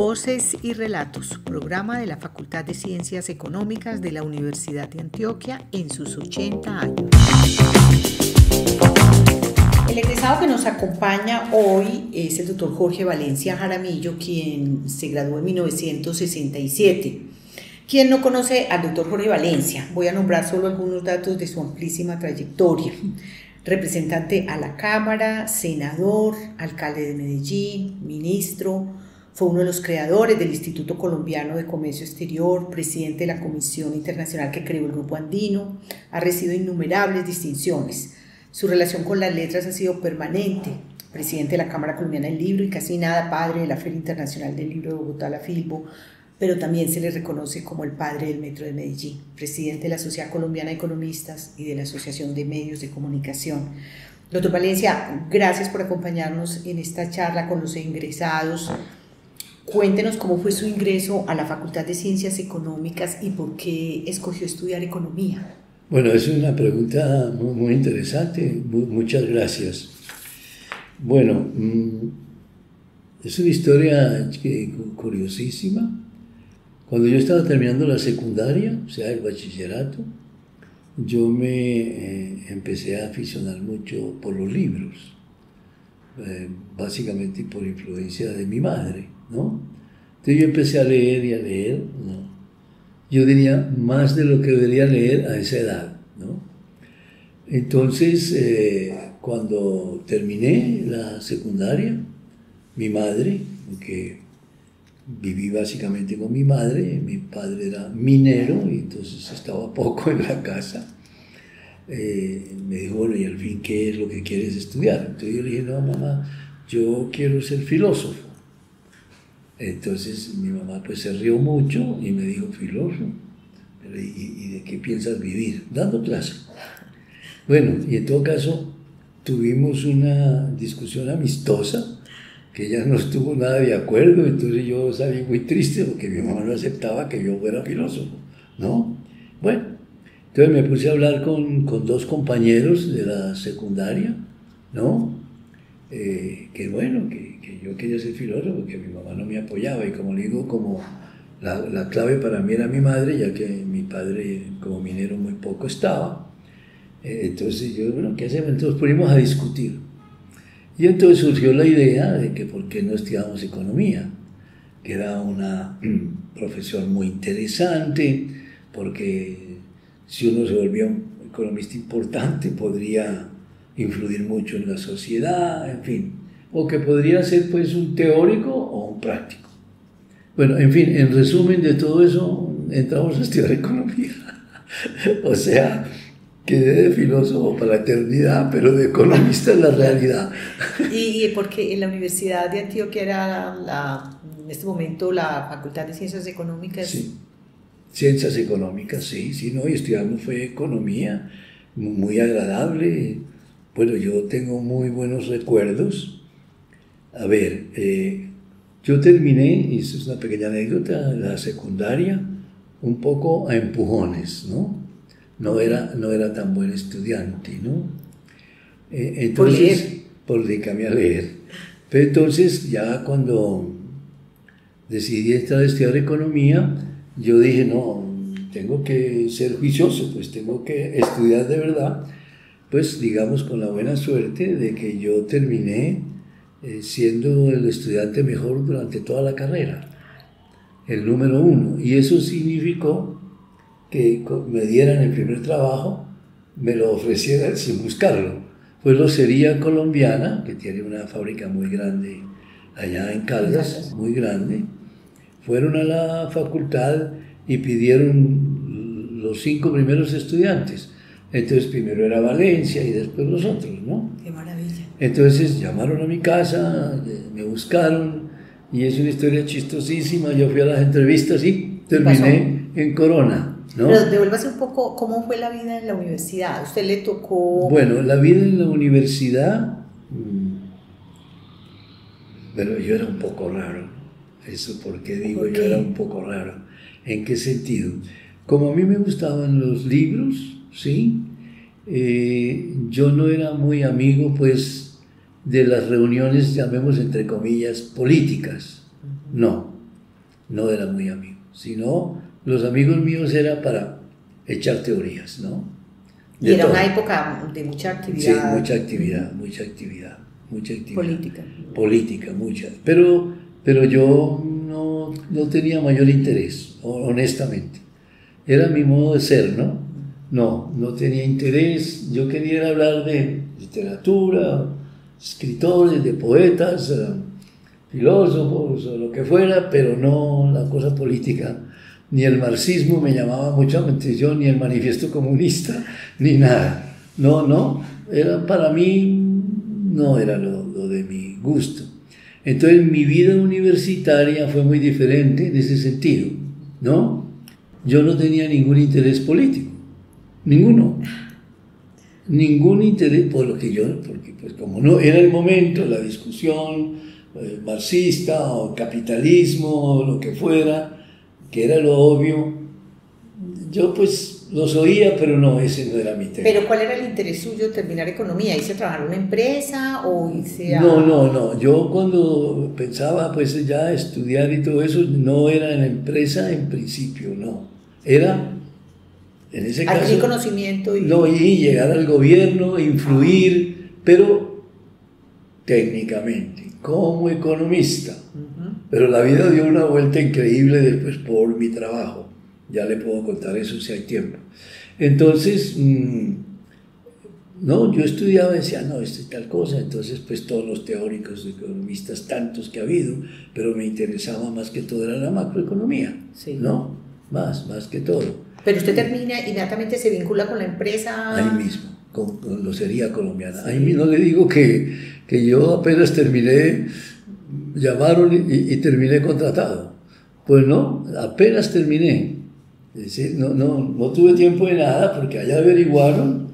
Voces y Relatos, programa de la Facultad de Ciencias Económicas de la Universidad de Antioquia en sus 80 años. El egresado que nos acompaña hoy es el doctor Jorge Valencia Jaramillo, quien se graduó en 1967. ¿Quién no conoce al doctor Jorge Valencia? Voy a nombrar solo algunos datos de su amplísima trayectoria. Representante a la Cámara, senador, alcalde de Medellín, ministro, fue uno de los creadores del Instituto Colombiano de Comercio Exterior, presidente de la Comisión Internacional que creó el Grupo Andino, ha recibido innumerables distinciones. Su relación con las letras ha sido permanente, presidente de la Cámara Colombiana del Libro y casi nada padre de la Feria Internacional del Libro de Bogotá, la Filbo, pero también se le reconoce como el padre del Metro de Medellín, presidente de la Sociedad Colombiana de Economistas y de la Asociación de Medios de Comunicación. Doctor Valencia, gracias por acompañarnos en esta charla con los ingresados. Cuéntenos cómo fue su ingreso a la Facultad de Ciencias Económicas y por qué escogió estudiar economía. Bueno, es una pregunta muy interesante, muchas gracias. Bueno, es una historia curiosísima. Cuando yo estaba terminando la secundaria, o sea, el bachillerato, yo me empecé a aficionar mucho por los libros, básicamente por influencia de mi madre, ¿no? Entonces yo empecé a leer y a leer, ¿no? Yo diría más de lo que debería leer a esa edad, ¿no? Entonces, cuando terminé la secundaria, mi madre, que viví básicamente con mi madre, mi padre era minero y entonces estaba poco en la casa, me dijo, bueno, y al fin, ¿qué es lo que quieres estudiar? Entonces yo le dije, no, mamá, yo quiero ser filósofo. Entonces mi mamá pues se rió mucho y me dijo, filósofo, ¿y de qué piensas vivir? Dando clase. Bueno, y en todo caso tuvimos una discusión amistosa, que ella no estuvo nada de acuerdo, entonces yo salí muy triste porque mi mamá no aceptaba que yo fuera filósofo, ¿no? Bueno, entonces me puse a hablar con dos compañeros de la secundaria, ¿no? Que bueno, que yo quería ser filósofo, porque mi mamá no me apoyaba, y como le digo, como la clave para mí era mi madre, ya que mi padre como minero muy poco estaba, entonces yo, bueno, ¿qué hacemos? Entonces ponimos a discutir. Y entonces surgió la idea de que por qué no estudiamos economía, que era una profesión muy interesante, porque si uno se volvía un economista importante podría influir mucho en la sociedad, en fin, o que podría ser pues un teórico o un práctico. Bueno, en fin, en resumen de todo eso, entramos a estudiar economía. O sea, quedé de filósofo para la eternidad, pero de economista en la realidad. Y porque en la Universidad de Antioquia era en este momento la Facultad de Ciencias Económicas. Sí, Ciencias Económicas, sí, no, y estudiamos fue economía, muy agradable. Bueno, yo tengo muy buenos recuerdos. A ver, yo terminé, y eso es una pequeña anécdota, la secundaria, un poco a empujones, ¿no? No era tan buen estudiante, ¿no? Entonces, por dedicarme a leer. Pero entonces, ya cuando decidí entrar a estudiar economía, yo dije, no, tengo que ser juicioso, pues tengo que estudiar de verdad, pues digamos con la buena suerte de que yo terminé siendo el estudiante mejor durante toda la carrera, el número 1, y eso significó que me dieran el primer trabajo, me lo ofrecieran sin buscarlo. Fue Locería Colombiana, que tiene una fábrica muy grande allá en Caldas, muy grande. Fueron a la facultad y pidieron los 5 primeros estudiantes. Entonces primero era Valencia y después los otros, ¿no? ¡Qué maravilla! Entonces llamaron a mi casa, me buscaron, y es una historia chistosísima. Yo fui a las entrevistas y terminé en Corona, ¿no? Pero devuélvase un poco, ¿cómo fue la vida en la universidad? ¿Usted le tocó...? Bueno, la vida en la universidad, pero yo era un poco raro. Eso, ¿por qué digo yo era un poco raro? ¿En qué sentido? Como a mí me gustaban los libros, ¿sí? Yo no era muy amigo, pues, de las reuniones, llamemos entre comillas, políticas. No. no era muy amigo, sino los amigos míos era para echar teorías, ¿no? Y era una época de mucha actividad. Sí, mucha actividad, mucha actividad, mucha actividad. Política. Política, mucha. Pero yo no tenía mayor interés, honestamente. Era mi modo de ser, ¿no? No tenía interés. Yo quería hablar de literatura, escritores, de poetas, filósofos o lo que fuera, pero no la cosa política. Ni el marxismo me llamaba mucho la atención, ni el manifiesto comunista, ni nada. No, era para mí, no era lo de mi gusto. Entonces mi vida universitaria fue muy diferente en ese sentido, ¿no? Yo no tenía ningún interés político, ninguno. Ningún interés, porque pues como no era el momento, la discusión marxista o capitalismo o lo que fuera, que era lo obvio, yo pues los oía, pero no, ese no era mi tema. ¿Pero cuál era el interés suyo terminar economía? ¿Irse a trabajar en una empresa o irse a...? No, yo cuando pensaba pues ya estudiar y todo eso, no era en la empresa en principio, no, era en ese caso... Adquirir conocimiento y... No, y llegar al gobierno, influir, pero técnicamente, como economista. Pero la vida dio una vuelta increíble después por mi trabajo. Ya le puedo contar eso si hay tiempo. Entonces, yo estudiaba y decía, no, esto es tal cosa. Entonces, pues todos los teóricos, economistas, tantos que ha habido, pero me interesaba más que todo era la macroeconomía, sí. ¿no? Más que todo. Pero usted termina, inmediatamente se vincula con la empresa... Ahí mismo, con Locería Colombiana. Sí. Ahí mismo le digo que yo apenas terminé, llamaron y terminé contratado. Pues no, apenas terminé. Es decir, no tuve tiempo de nada porque allá averiguaron,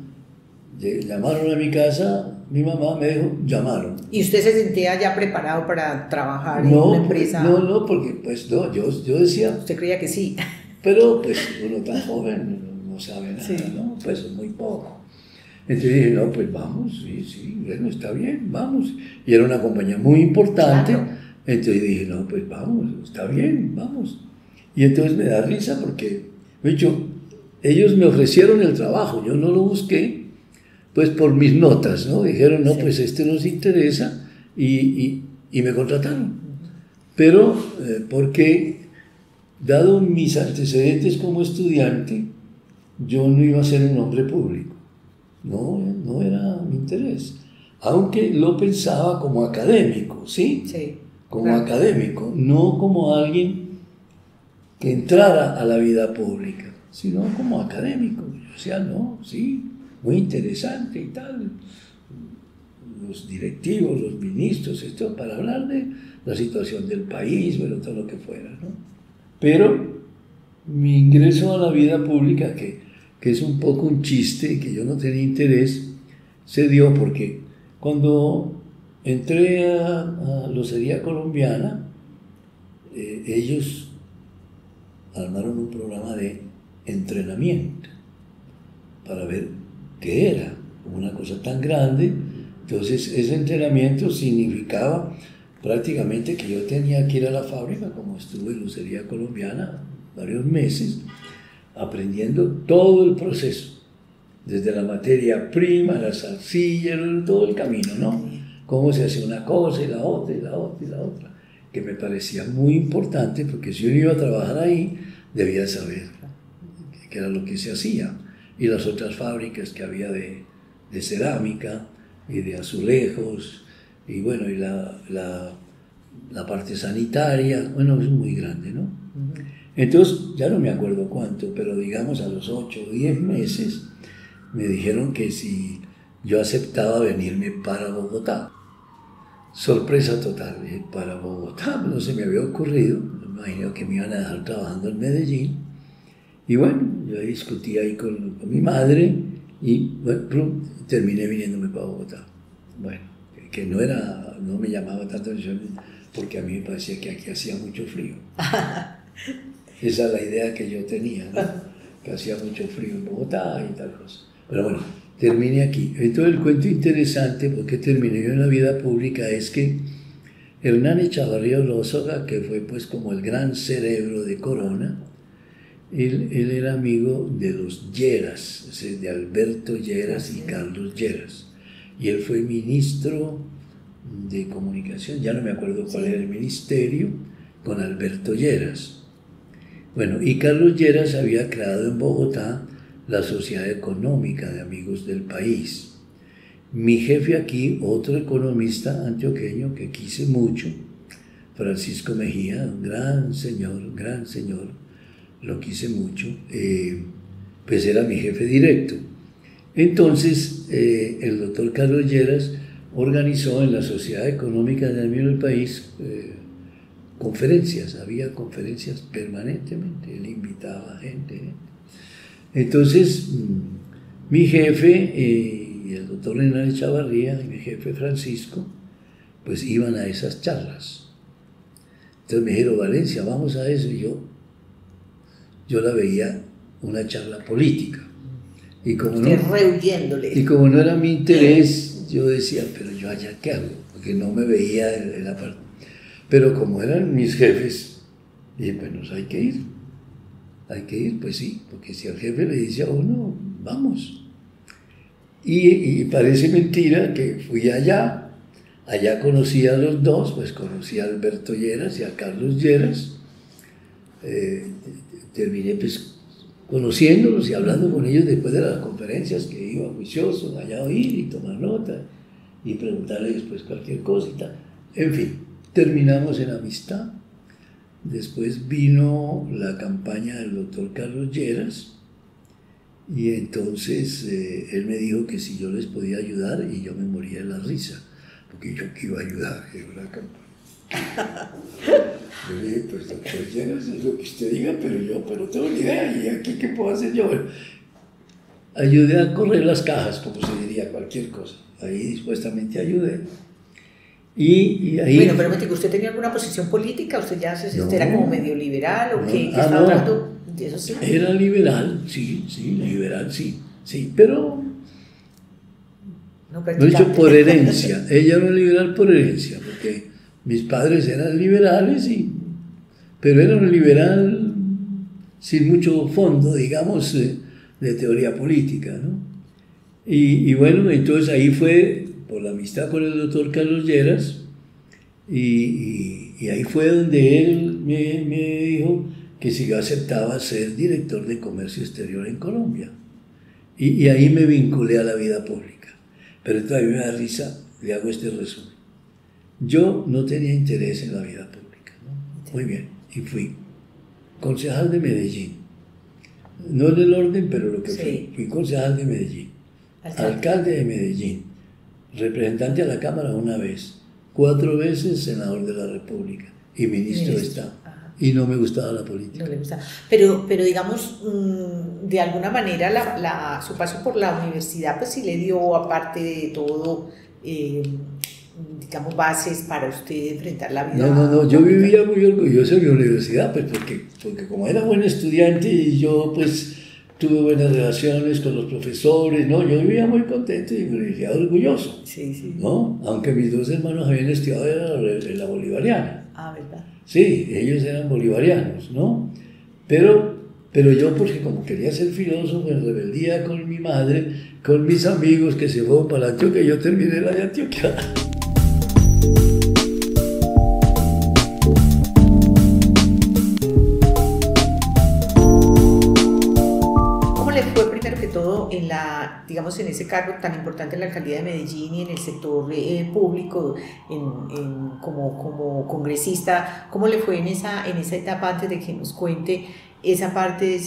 llamaron a mi casa, mi mamá me dijo, llamaron. ¿Y usted se sentía ya preparado para trabajar en una empresa? No, porque pues no, yo decía... ¿Usted creía que sí? Pero pues uno tan joven no sabe nada, sí. ¿No? Pues muy poco. Entonces dije, no, pues vamos, sí, bueno, está bien, vamos. Y era una compañía muy importante, claro. Entonces dije, no, pues vamos, está bien, vamos. Y entonces me da risa porque, de hecho, ellos me ofrecieron el trabajo, yo no lo busqué, pues por mis notas, ¿no? Dijeron, no, sí. Pues este nos interesa y me contrataron. Pero, porque... Dado mis antecedentes como estudiante, yo no iba a ser un hombre público. No era mi interés. Aunque lo pensaba como académico, ¿sí? Sí. Como claro. Académico, no como alguien que entrara a la vida pública, sino como académico. Yo decía, no, sí, muy interesante y tal. Los directivos, los ministros, esto para hablar de la situación del país, bueno, todo lo que fuera, ¿no? Pero mi ingreso a la vida pública, que es un poco un chiste, que yo no tenía interés, se dio porque cuando entré a Locería Colombiana, ellos armaron un programa de entrenamiento para ver qué era una cosa tan grande. Entonces ese entrenamiento significaba prácticamente que yo tenía que ir a la fábrica, como estuve en Locería Colombiana varios meses, aprendiendo todo el proceso, desde la materia prima, las arcillas, todo el camino, ¿no? Cómo se hace una cosa y la otra, y la otra, y la otra, que me parecía muy importante, porque si yo iba a trabajar ahí, debía saber qué era lo que se hacía, y las otras fábricas que había de cerámica y de azulejos, y bueno, y la parte sanitaria, bueno, es muy grande, ¿no? Entonces, ya no me acuerdo cuánto, pero digamos a los 8 o 10 meses, me dijeron que si yo aceptaba venirme para Bogotá. Sorpresa total, para Bogotá, no se me había ocurrido, me imagino que me iban a dejar trabajando en Medellín. Y bueno, yo discutí ahí con mi madre y bueno, terminé viniéndome para Bogotá. Bueno, que no me llamaba tanto la atención porque a mí me parecía que aquí hacía mucho frío. Esa es la idea que yo tenía, ¿no? Que hacía mucho frío en Bogotá y tal cosa. Pero bueno, terminé aquí. Entonces el cuento interesante, porque terminé yo en la vida pública, es que Hernán Echavarría Olózaga, que fue pues como el gran cerebro de Corona, él era amigo de los Lleras, o sea, de Alberto Lleras y Carlos Lleras. Y él fue ministro de Comunicación, ya no me acuerdo cuál era el ministerio, con Alberto Lleras. Bueno, y Carlos Lleras había creado en Bogotá la Sociedad Económica de Amigos del País. Mi jefe aquí, otro economista antioqueño que quise mucho, Francisco Mejía, un gran señor, lo quise mucho, pues era mi jefe directo. Entonces, el doctor Carlos Lleras organizó en la Sociedad Económica de Amigos del País conferencias, había conferencias permanentemente, él invitaba gente. Entonces, mi jefe y el doctor Hernán Echavarría y mi jefe Francisco, pues iban a esas charlas. Entonces me dijeron, Valencia, vamos a eso. Y yo la veía una charla política. Y como no era mi interés, yo decía, pero yo allá qué hago, porque no me veía en la parte. Pero como eran mis jefes, dije, pues hay que ir, pues sí, porque si el jefe le dice a uno, vamos. Y parece mentira que fui allá conocí a los dos, pues conocí a Alberto Lleras y a Carlos Lleras, terminé pues conociéndolos y hablando con ellos después de las conferencias, que iba juicioso allá a oír y tomar nota y preguntarles después cualquier cosa y tal. En fin, terminamos en amistad. Después vino la campaña del doctor Carlos Lleras y entonces él me dijo que si yo les podía ayudar, y yo me moría de la risa, porque yo que iba a ayudar en una campaña. Yo le dije, pues doctor Lleras, es lo que usted diga, pero yo no tengo ni idea, ¿y aquí qué puedo hacer yo? Bueno, ayudé a correr las cajas, como se diría, cualquier cosa. Ahí dispuestamente ayudé. Y ahí, bueno, pero que ¿usted tenía alguna posición política? ¿Usted ya usted era como medio liberal o qué? ¿Estaba hablando de eso? Sí. Era liberal, sí, liberal, sí, pero no he dicho por herencia. Ella era liberal por herencia, porque mis padres eran liberales, pero era un liberal sin mucho fondo, digamos, de teoría política, ¿no? Y bueno, entonces ahí fue por la amistad con el doctor Carlos Lleras, y ahí fue donde él me dijo que si yo aceptaba ser director de comercio exterior en Colombia. Y ahí me vinculé a la vida pública. Pero todavía me da risa, le hago este resumen. Yo no tenía interés en la vida pública, ¿no? Muy bien, y fui concejal de Medellín. No en el orden, pero lo que fui concejal de Medellín, alcalde de Medellín, representante a la Cámara una vez, 4 veces senador de la República y ministro de Estado. Ajá. Y no me gustaba la política. No le gustaba. Pero digamos, de alguna manera su paso por la universidad pues sí le dio, aparte de todo, digamos, bases para usted enfrentar la vida. No, yo vivía muy orgulloso de mi universidad, pues porque como era buen estudiante y yo pues tuve buenas relaciones con los profesores, ¿no? Yo vivía muy contento y orgulloso, sí. ¿no? Aunque mis 2 hermanos habían estudiado en la bolivariana. Ah, ¿verdad? Sí, ellos eran bolivarianos, ¿no? Pero yo, porque como quería ser filósofo, en rebeldía con mi madre, con mis amigos que se fueron para Antioquia, yo terminé la de Antioquia. Digamos, en ese cargo tan importante en la alcaldía de Medellín y en el sector público, como congresista, ¿cómo le fue en esa etapa, antes de que nos cuente esa parte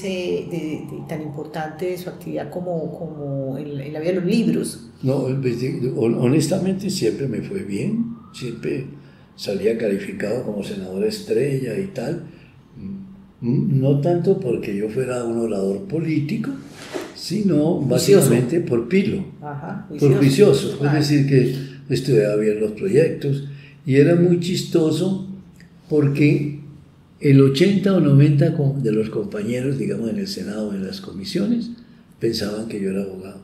tan importante de su actividad como en la vida de los libros? No, honestamente siempre me fue bien, siempre salía calificado como senador estrella y tal, no tanto porque yo fuera un orador político, sino básicamente por pilo, por juicioso. Es decir, que estudiaba bien los proyectos y era muy chistoso porque el 80 o 90 de los compañeros, digamos, en el Senado, en las comisiones, pensaban que yo era abogado.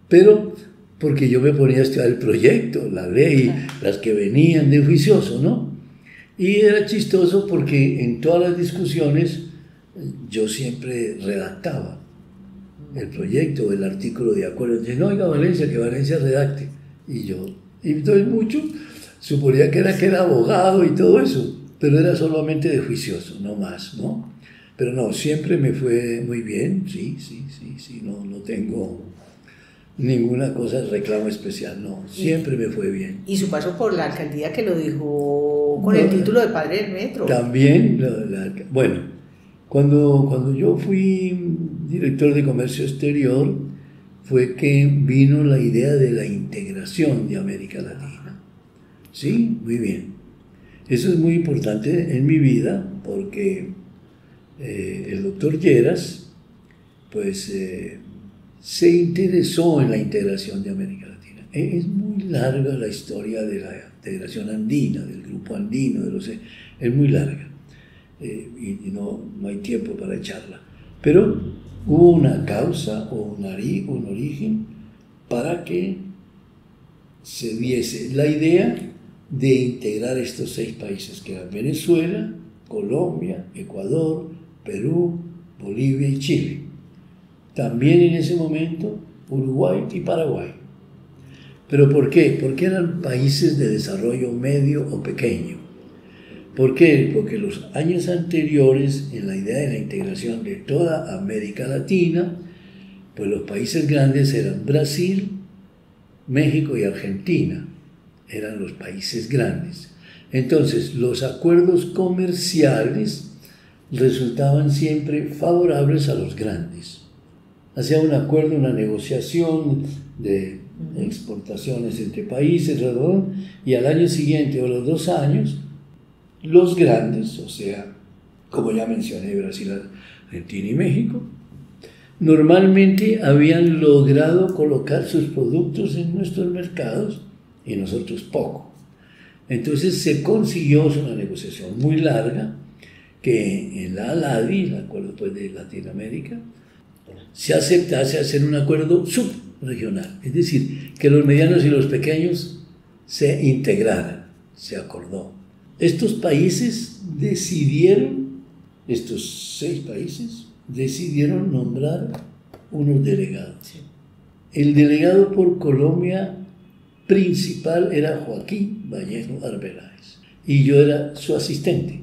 Pero porque yo me ponía a estudiar el proyecto, la ley, las que venían de juicioso, ¿no? Y era chistoso porque en todas las discusiones yo siempre redactaba el proyecto o el artículo de acuerdo. Entonces, no, oiga, Valencia, que Valencia redacte. Y entonces mucho suponía que era abogado y todo eso, pero era solamente de juicioso, no más, ¿no? Pero no, siempre me fue muy bien, sí, no tengo ninguna cosa de reclamo especial, no, siempre me fue bien. ¿Y su paso por la alcaldía que lo dejó con el título de padre del metro? También, bueno, cuando yo fui director de comercio exterior, fue que vino la idea de la integración de América Latina. Sí, muy bien. Eso es muy importante en mi vida porque el doctor Lleras, pues, se interesó en la integración de América Latina. Es muy larga la historia de la integración andina, del grupo andino, es muy larga y no hay tiempo para echarla. Pero hubo una causa o un origen para que se diese la idea de integrar estos 6 países que eran Venezuela, Colombia, Ecuador, Perú, Bolivia y Chile. También en ese momento Uruguay y Paraguay. ¿Pero por qué? Porque eran países de desarrollo medio o pequeño. ¿Por qué? Porque los años anteriores, en la idea de la integración de toda América Latina, pues los países grandes eran Brasil, México y Argentina. Eran los países grandes. Entonces, los acuerdos comerciales resultaban siempre favorables a los grandes. Hacía un acuerdo, una negociación de exportaciones entre países, y al año siguiente o los 2 años, los grandes, o sea, como ya mencioné, Brasil, Argentina y México, normalmente habían logrado colocar sus productos en nuestros mercados y nosotros poco. Entonces se consiguió una negociación muy larga que en la ALADI, el acuerdo pues, de Latinoamérica, se aceptase hacer un acuerdo subregional, es decir, que los medianos y los pequeños se integraran, se acordó. Estos países decidieron, estos 6 países, decidieron nombrar unos delegados. Sí. El delegado por Colombia principal era Joaquín Vallejo Arbeláez y yo era su asistente.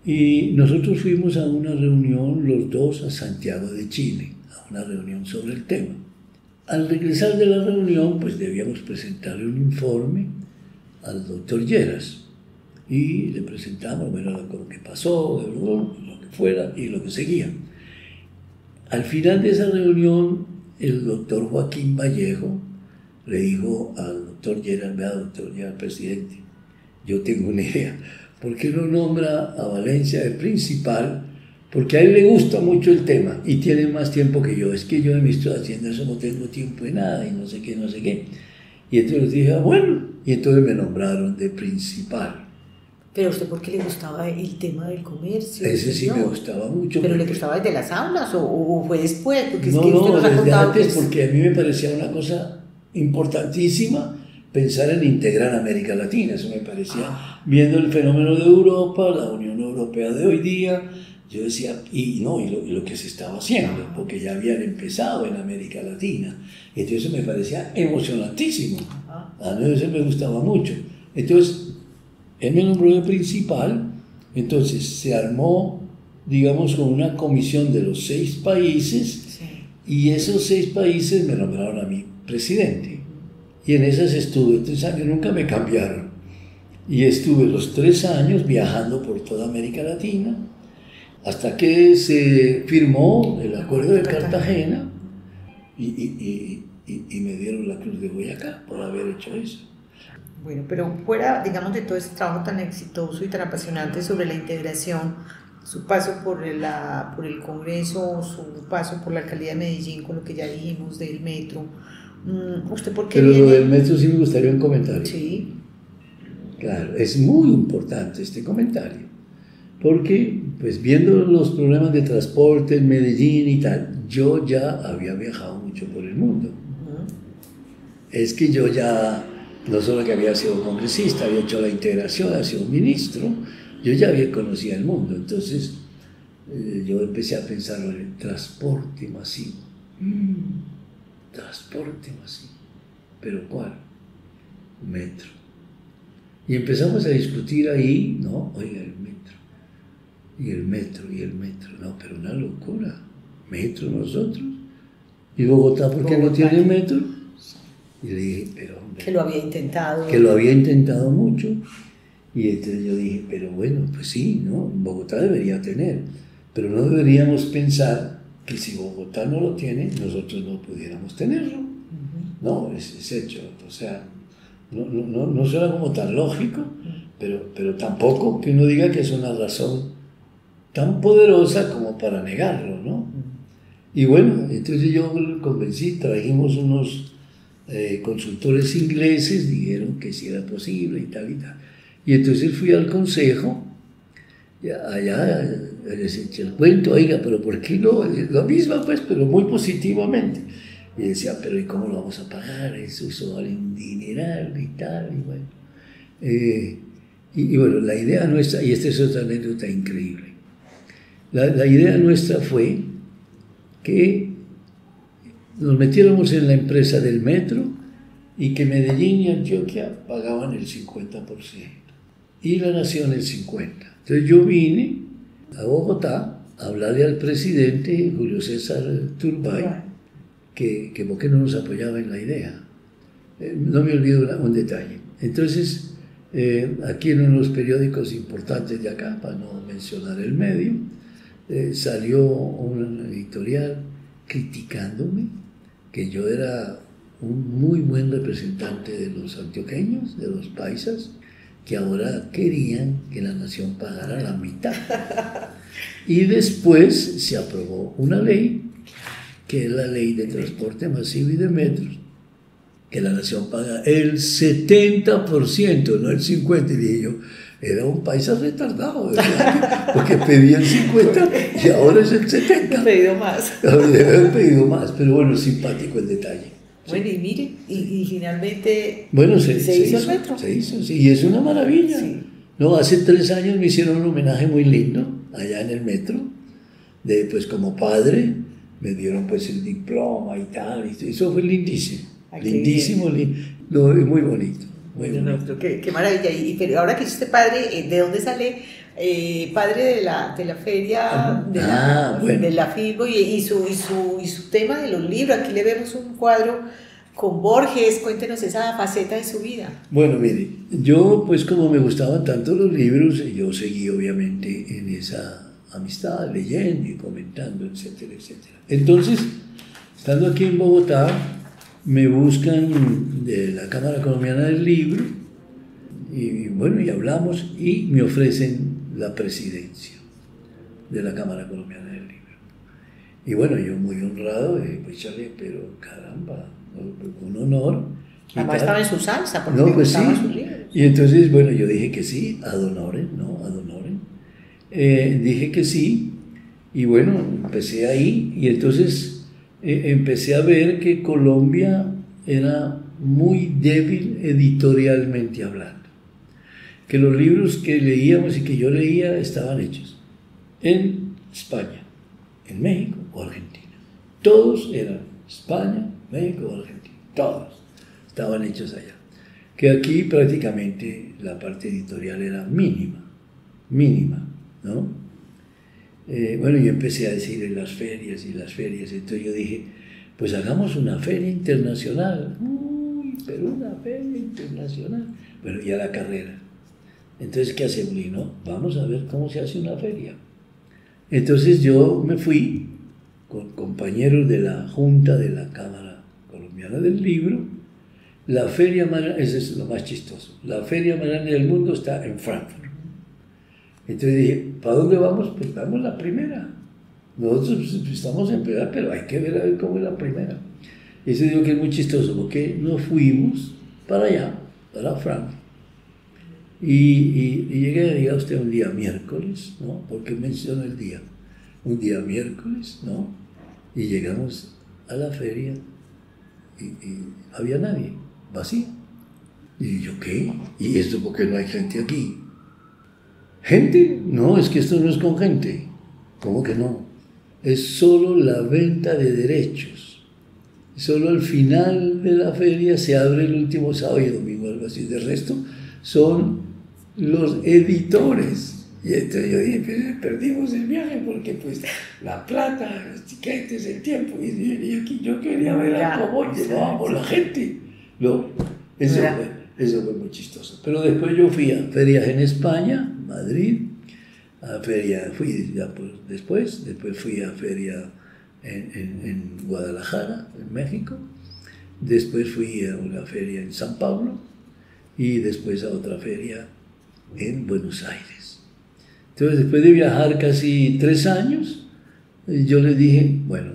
Y nosotros fuimos a una reunión, los 2, a Santiago de Chile, a una reunión sobre el tema. Al regresar de la reunión, pues debíamos presentarle un informe al doctor Lleras. Y le presentamos, bueno, lo que pasó, lo que fuera y lo que seguía. Al final de esa reunión, el doctor Joaquín Vallejo le dijo al doctor Lleras: vea, doctor Lleras, presidente, yo tengo una idea. ¿Por qué no nombra a Valencia de principal? Porque a él le gusta mucho el tema y tiene más tiempo que yo. Es que yo me estoy haciendo eso, no tengo tiempo de nada y no sé qué. Y entonces dije, bueno, y entonces me nombraron de principal. ¿Pero a usted por qué le gustaba el tema del comercio? Ese sí me gustaba mucho. ¿Pero le gustaba desde las aulas o fue después? Porque no, es que usted nos ha desde contado antes, porque a mí me parecía una cosa importantísima pensar en integrar América Latina. Eso me parecía, viendo el fenómeno de Europa, la Unión Europea de hoy día, yo decía, y lo que se estaba haciendo, porque ya habían empezado en América Latina. Entonces eso me parecía emocionantísimo. A mí eso me gustaba mucho. Entonces, él me nombró de principal, entonces se armó, digamos, con una comisión de los 6 países, y esos 6 países me nombraron a mí presidente. Y en esas estuve 3 años, nunca me cambiaron. Y estuve los 3 años viajando por toda América Latina, hasta que se firmó el Acuerdo de Cartagena, y me dieron la Cruz de Boyacá por haber hecho eso. Bueno, pero fuera, digamos, de todo ese trabajo tan exitoso y tan apasionante sobre la integración, su paso por el Congreso, su paso por la alcaldía de Medellín, con lo que ya dijimos del metro, ¿usted por qué Pero viene? lo del metro sí me gustaría un comentario. Sí. Claro, es muy importante este comentario, porque pues viendo los problemas de transporte en Medellín y tal, yo ya había viajado mucho por el mundo. es que yo ya, no solo que había sido congresista, había hecho la integración, había sido ministro, yo ya había conocido el mundo. Entonces yo empecé a pensar en el transporte masivo. Transporte masivo. ¿Pero cuál? Metro. Y empezamos a discutir ahí, ¿no? Oiga, el metro. Y el metro, y el metro. No, pero una locura. Metro nosotros. ¿Y Bogotá por qué no tiene metro? Y le dije, pero hombre. Que lo había intentado. Que lo había intentado mucho. Y entonces yo dije, pero bueno, pues sí, ¿no? Bogotá debería tener. Pero no deberíamos pensar que si Bogotá no lo tiene, nosotros no pudiéramos tenerlo. No, es hecho. O sea, no suena como tan lógico, pero tampoco que uno diga que es una razón tan poderosa como para negarlo, ¿no? Y bueno, entonces yo lo convencí, trajimos unos consultores ingleses, dijeron que sí era posible y tal y tal. Y entonces fui al consejo, allá les eché el cuento, oiga, pero ¿por qué no? Lo mismo pues, pero muy positivamente. Y decía, pero ¿y cómo lo vamos a pagar? Eso vale un dineral y tal, y bueno. Y bueno, la idea nuestra, y esta es otra anécdota increíble, la idea nuestra fue que nos metiéramos en la empresa del metro y que Medellín y Antioquia pagaban el 50% y la Nación el 50%. Entonces yo vine a Bogotá a hablarle al presidente Julio César Turbay que por qué no nos apoyaba en la idea. No me olvido un detalle. Entonces, aquí en uno de los periódicos importantes de acá, para no mencionar el medio, salió un editorial criticándome que yo era un muy buen representante de los antioqueños, de los paisas, que ahora querían que la Nación pagara la mitad. Y después se aprobó una ley, que es la ley de transporte masivo y de metros, que la Nación paga el 70%, no el 50%. Y dije yo, era un paisa retardado, porque pedía el 50% y ahora es el 70%. He pedido más. He pedido más, pero bueno, simpático el detalle. Bueno, Sí. y mire, y finalmente Bueno, se hizo el metro. Se hizo, sí, y es una maravilla. Sí. No, hace 3 años me hicieron un homenaje muy lindo allá en el metro, pues como padre, me dieron pues el diploma y tal, y eso fue lindísimo, lindísimo, muy bonito. Muy bonito. Qué maravilla. Pero ahora que hiciste padre, ¿de dónde sale padre de la feria, bueno. de la FIBO y su tema de los libros? Aquí le vemos un cuadro con Borges. Cuéntenos esa faceta de su vida. Bueno, mire, yo pues como me gustaban tanto los libros, yo seguí obviamente en esa amistad, leyendo y comentando, etcétera, etcétera. Entonces, estando aquí en Bogotá, me buscan de la Cámara Colombiana del Libro y bueno, y hablamos y me ofrecen la presidencia de la Cámara Colombiana del Libro. Y bueno, yo muy honrado, pues chale, pero caramba, un honor. Además estaba en su salsa, porque no, pues sí. Sus libros. Y entonces, bueno, yo dije que sí, ad honorem, ¿no? Ad honorem. Dije que sí, y bueno, empecé ahí, y entonces empecé a ver que Colombia era muy débil editorialmente hablando, que los libros que leíamos y que yo leía estaban hechos en España, en México o Argentina. Todos eran España, México o Argentina, todos estaban hechos allá. Que aquí prácticamente la parte editorial era mínima, ¿no? Bueno, yo empecé a decir en las ferias, entonces yo dije, pues hagamos una feria internacional. Uy, pero una feria internacional. Bueno, y a la carrera. Entonces, ¿qué hacemos? No, vamos a ver cómo se hace una feria. Entonces yo me fui con compañeros de la Junta de la Cámara Colombiana del Libro. La feria más grande, eso es lo más chistoso, la feria más grande del mundo está en Frankfurt. Entonces dije, ¿para dónde vamos? Pues vamos la primera. Nosotros estamos en primera, pero hay que ver a ver cómo es la primera. Y eso digo que es muy chistoso, porque nos fuimos para allá, para Frankfurt. Y llegué, diga usted, un día miércoles, ¿no? Porque menciona el día. Un día miércoles, ¿no? Y llegamos a la feria y había nadie, vacío. Y yo, ¿qué? ¿Y esto por qué no hay gente aquí? ¿Gente? No, es que esto no es con gente. ¿Cómo que no? Es solo la venta de derechos. Solo al final de la feria se abre el último sábado y domingo, algo así. De resto, son los editores. Y entonces yo dije, pues, perdimos el viaje porque pues la plata, los tiquetes, el tiempo. Y aquí yo quería ver cómo llevábamos la gente. No, eso fue muy chistoso. Pero después yo fui a ferias en España, Madrid, a feria, fui ya después fui a feria en Guadalajara, en México, después fui a una feria en San Pablo y después a otra feria en Buenos Aires. Entonces, después de viajar casi 3 años, yo les dije, bueno,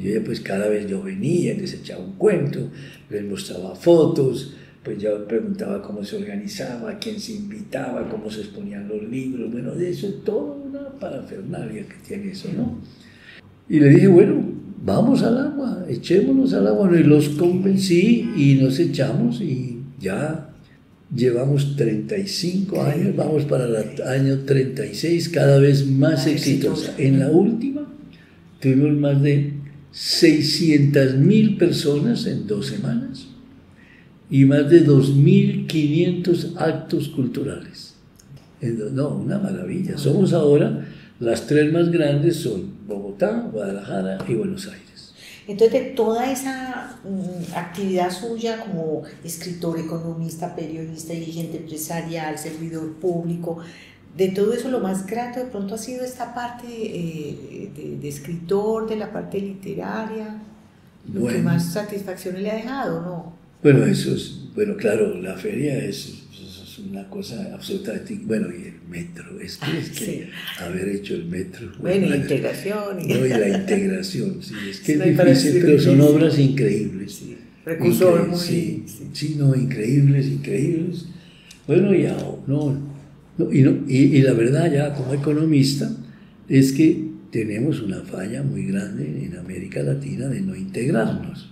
yo pues cada vez yo venía, les echaba un cuento, les mostraba fotos, pues yo preguntaba cómo se organizaba, quién se invitaba, cómo se exponían los libros, bueno, de eso es toda una parafernalia que tiene eso, ¿no? Y le dije, bueno, vamos al agua, echémonos al agua, y los convencí y nos echamos y ya llevamos 35 años, vamos para el año 36, cada vez más exitosa. En la última tuvimos más de 600.000 personas en 2 semanas y más de 2.500 actos culturales. No, una maravilla. Somos ahora, las 3 más grandes son Bogotá, Guadalajara y Buenos Aires. Entonces, de toda esa actividad suya como escritor, economista, periodista, dirigente empresarial, servidor público, de todo eso lo más grato de pronto ha sido esta parte de escritor, de la parte literaria, lo que más satisfacciones le ha dejado, ¿no? Bueno, eso es, bueno, claro, la feria es una cosa absolutamente, bueno, y el metro, es que sí. Haber hecho el metro. Bueno, y la integración. No, y la integración, sí, es que es difícil, pero son obras increíbles. Sí, precursor muy... Sí, no, increíbles. Bueno, y la verdad ya como economista es que tenemos una falla muy grande en América Latina de no integrarnos,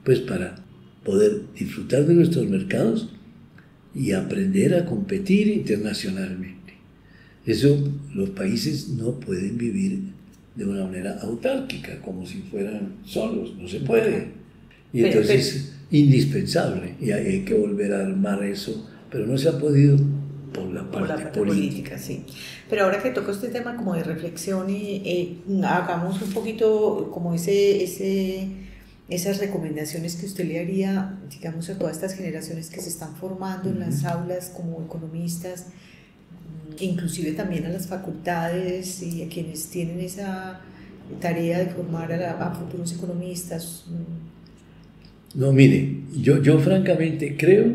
pues para poder disfrutar de nuestros mercados y aprender a competir internacionalmente. Eso los países no pueden vivir de una manera autárquica, como si fueran solos, no se puede. Y entonces es indispensable y hay que volver a armar eso, pero no se ha podido por la parte política. Sí. Pero ahora que toco este tema como de reflexión y hagamos un poquito como esas recomendaciones que usted le haría, digamos, a todas estas generaciones que se están formando en las aulas como economistas, inclusive también a las facultades y a quienes tienen esa tarea de formar a futuros economistas. No, mire, yo francamente creo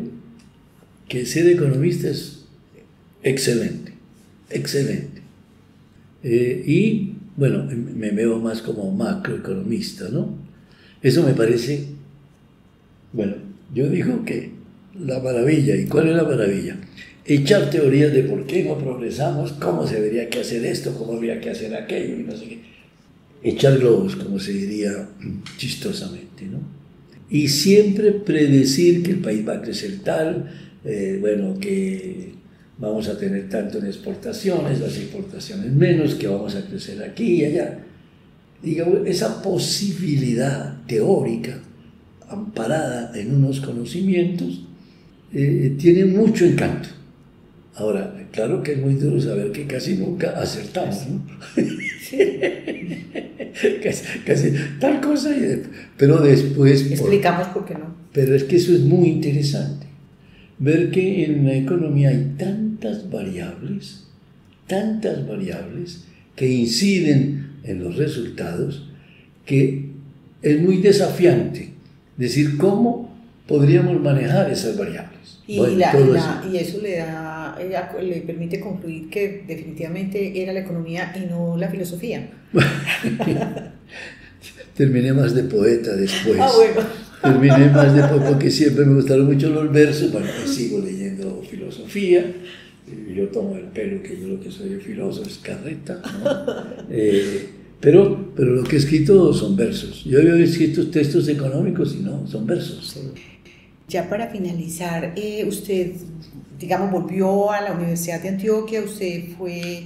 que ser economista es excelente. Y bueno, me veo más como macroeconomista, ¿no? Eso me parece, bueno, yo digo que la maravilla, ¿y cuál es la maravilla? Echar teorías de por qué no progresamos, cómo se debería que hacer esto, cómo habría que hacer aquello, y no sé qué. Echar globos, como se diría chistosamente, ¿no? Y siempre predecir que el país va a crecer tal, bueno, que vamos a tener tanto en exportaciones, las importaciones menos, que vamos a crecer aquí y allá. Digamos, esa posibilidad teórica amparada en unos conocimientos tiene mucho encanto. Ahora, claro que es muy duro saber que casi nunca acertamos, ¿no? Sí. casi tal cosa, pero después... Explicamos por qué no. Pero es que eso es muy interesante, ver que en la economía hay tantas variables que inciden en los resultados, que es muy desafiante decir cómo podríamos manejar esas variables. Y, bueno, y eso le permite concluir que definitivamente era la economía y no la filosofía. Terminé más de poeta después. Bueno. Terminé más de poeta porque siempre me gustaron mucho los versos. Bueno, sigo leyendo filosofía. Yo tomo el pelo que yo lo que soy de filósofo es carreta, ¿no? Pero lo que he escrito son versos. Yo había escrito textos económicos y no, son versos. Sí. Ya para finalizar, usted, digamos, volvió a la Universidad de Antioquia, usted fue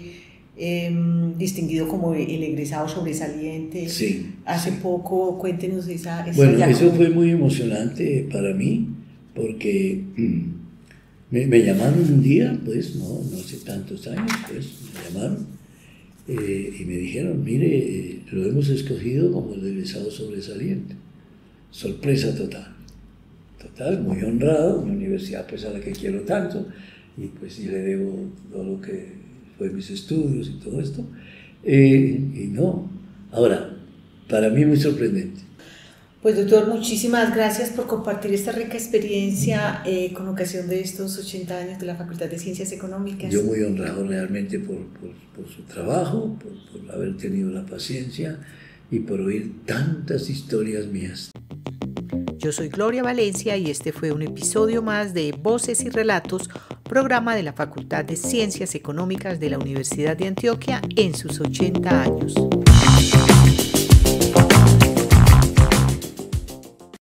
distinguido como el egresado sobresaliente. Sí. Hace poco, cuéntenos esa bueno, eso fue muy emocionante para mí, porque me llamaron un día, pues, no hace tantos años, pues, me llamaron y me dijeron, mire, lo hemos escogido como el egresado sobresaliente. Sorpresa total. Total, muy honrado, una universidad pues a la que quiero tanto, y pues sí le debo todo lo que fue mis estudios y todo esto, y no. Ahora, para mí muy sorprendente. Pues doctor, muchísimas gracias por compartir esta rica experiencia con ocasión de estos 80 años de la Facultad de Ciencias Económicas. Yo muy honrado realmente por su trabajo, por haber tenido la paciencia y por oír tantas historias mías. Yo soy Gloria Valencia y este fue un episodio más de Voces y Relatos, programa de la Facultad de Ciencias Económicas de la Universidad de Antioquia en sus 80 años.